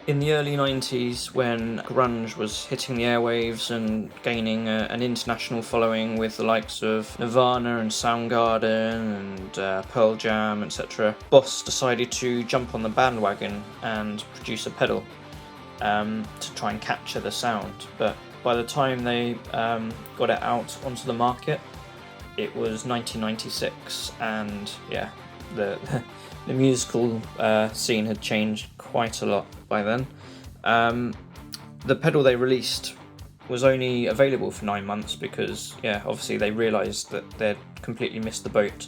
In the early 90s, when grunge was hitting the airwaves and gaining an international following with the likes of Nirvana and Soundgarden and Pearl Jam, etc., Boss decided to jump on the bandwagon and produce a pedal to try and capture the sound. But by the time they got it out onto the market, it was 1996, and yeah, the musical scene had changed quite a lot by then. The pedal they released was only available for 9 months because, yeah, obviously they realised that they'd completely missed the boat.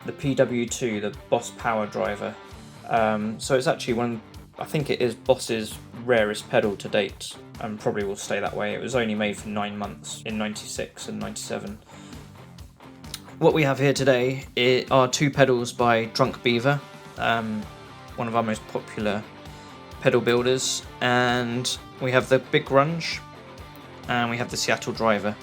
The PW-2, the Boss Power Driver. So it's actually I think it is Boss's rarest pedal to date, and probably will stay that way. It was only made for 9 months in 96 and 97. What we have here today are two pedals by Drunk Beaver, one of our most popular pedal builders, and we have the Big Grunge and we have the Seattle Driver.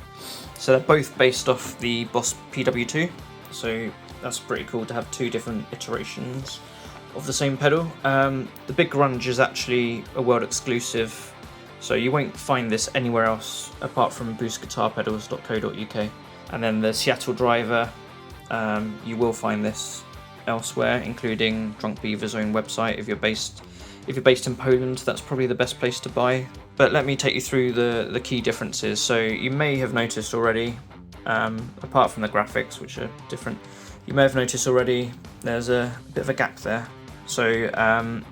So they're both based off the Boss PW-2, so that's pretty cool to have two different iterations of the same pedal. The Big Grunge is actually a world exclusive, so you won't find this anywhere else apart from boostguitarpedals.co.uk. And then the Seattle Driver, you will find this elsewhere, including Drunk Beaver's own website. If you're based in Poland, that's probably the best place to buy. But let me take you through the key differences. So you may have noticed already, apart from the graphics, which are different, you may have noticed already there's a bit of a gap there. So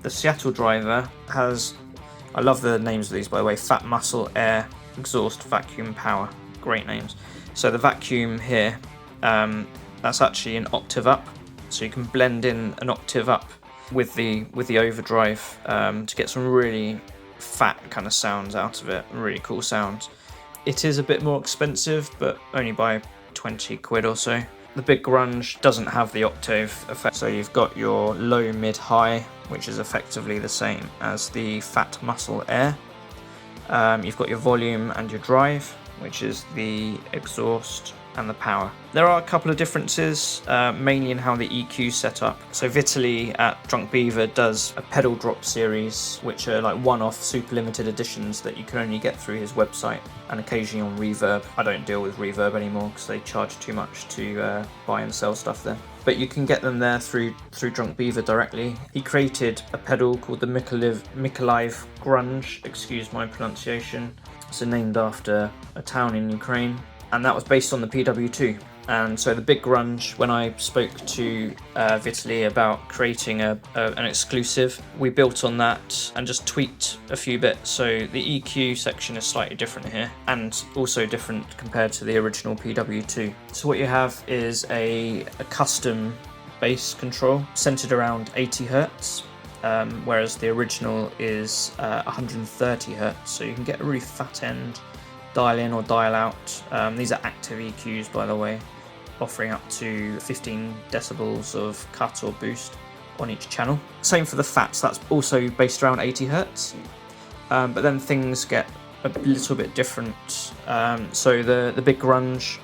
the Seattle Driver has, I love the names of these by the way, Fat Muscle, Air, Exhaust, Vacuum, Power. Great names. So the vacuum here, that's actually an octave up, so you can blend in an octave up with the overdrive to get some really fat kind of sounds out of it, really cool sounds. It is a bit more expensive, but only by 20 quid or so. The Big Grunge doesn't have the octave effect, so you've got your low, mid, high, which is effectively the same as the Fat Muscle Air. You've got your volume and your drive, which is the exhaust and the power. There are a couple of differences, mainly in how the EQ is set up. So Vitaly at Drunk Beaver does a pedal drop series, which are like one-off super limited editions that you can only get through his website and occasionally on Reverb. I don't deal with Reverb anymore because they charge too much to buy and sell stuff there. But you can get them there through Drunk Beaver directly. He created a pedal called the Mykolaiv Grunge, excuse my pronunciation. It's named after a town in Ukraine, and that was based on the PW-2. And so the Big Grunge, when I spoke to Vitaly about creating an exclusive, we built on that and just tweaked a few bits. So the EQ section is slightly different here, and also different compared to the original PW-2. So what you have is a custom bass control centered around 80 Hertz. Whereas the original is 130 Hertz, so you can get a really fat end, dial in or dial out. These are active EQs, by the way, offering up to 15 decibels of cut or boost on each channel. Same for the fats, that's also based around 80 Hertz, but then things get a little bit different. So the Big Grunge,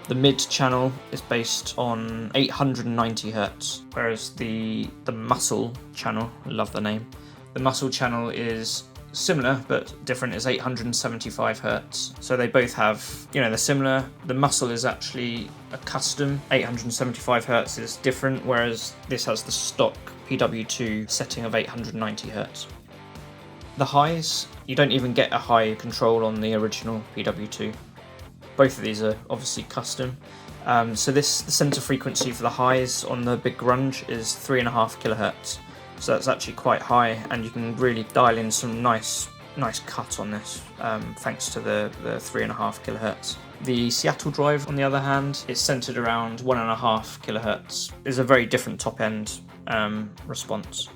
the mid channel is based on 890 Hertz, whereas the muscle channel, I love the name, the muscle channel is similar but different, is 875 Hertz. So they both have, they're similar. The muscle is actually a custom 875 Hertz is different, whereas this has the stock PW-2 setting of 890 Hertz. The highs, you don't even get a high control on the original PW-2. Both of these are obviously custom. So the center frequency for the highs on the Big Grunge is 3.5 kilohertz. So that's actually quite high, and you can really dial in some nice cut on this, thanks to the 3.5 kilohertz. The Seattle Drive, on the other hand, is centered around 1.5 kilohertz. It's a very different top end response.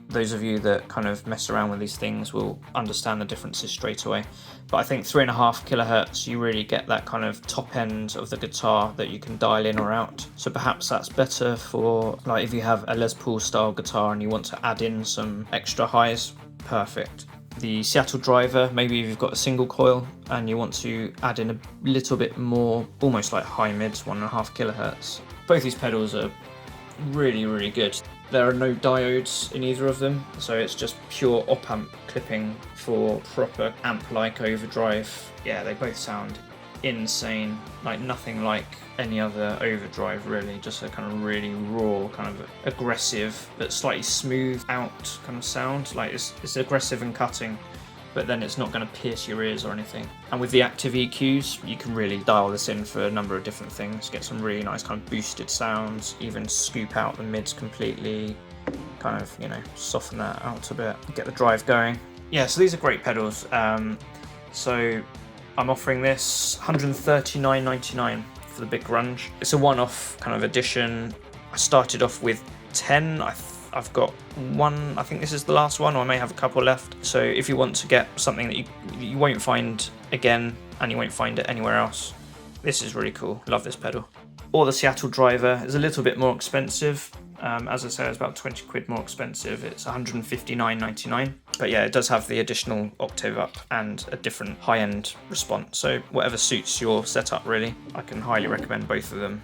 Those of you that kind of mess around with these things will understand the differences straight away. But I think 3.5 kilohertz, you really get that kind of top end of the guitar that you can dial in or out. So perhaps that's better for, like, if you have a Les Paul style guitar and you want to add in some extra highs, perfect. The Seattle Driver, maybe if you've got a single coil and you want to add in a little bit more, almost like high mids, 1.5 kilohertz. Both these pedals are really, really good. There are no diodes in either of them, so it's just pure op-amp clipping for proper amp-like overdrive. Yeah, they both sound insane, like nothing like any other overdrive really, just a kind of really raw, kind of aggressive but slightly smooth out kind of sound. Like it's aggressive and cutting, but then it's not going to pierce your ears or anything. And with the active EQs, you can really dial this in for a number of different things, get some really nice kind of boosted sounds, even scoop out the mids completely, kind of, you know, soften that out a bit, get the drive going. Yeah, so these are great pedals. So I'm offering this $139.99 for the Big Grunge. It's a one-off kind of edition. I started off with 10. I've got one, I think this is the last one, or I may have a couple left. So if you want to get something that you won't find again, and you won't find it anywhere else, this is really cool. Love this pedal. Or the Seattle Driver is a little bit more expensive. As I say, it's about 20 quid more expensive. It's $159.99. But yeah, it does have the additional octave up and a different high-end response. So whatever suits your setup, really. I can highly recommend both of them.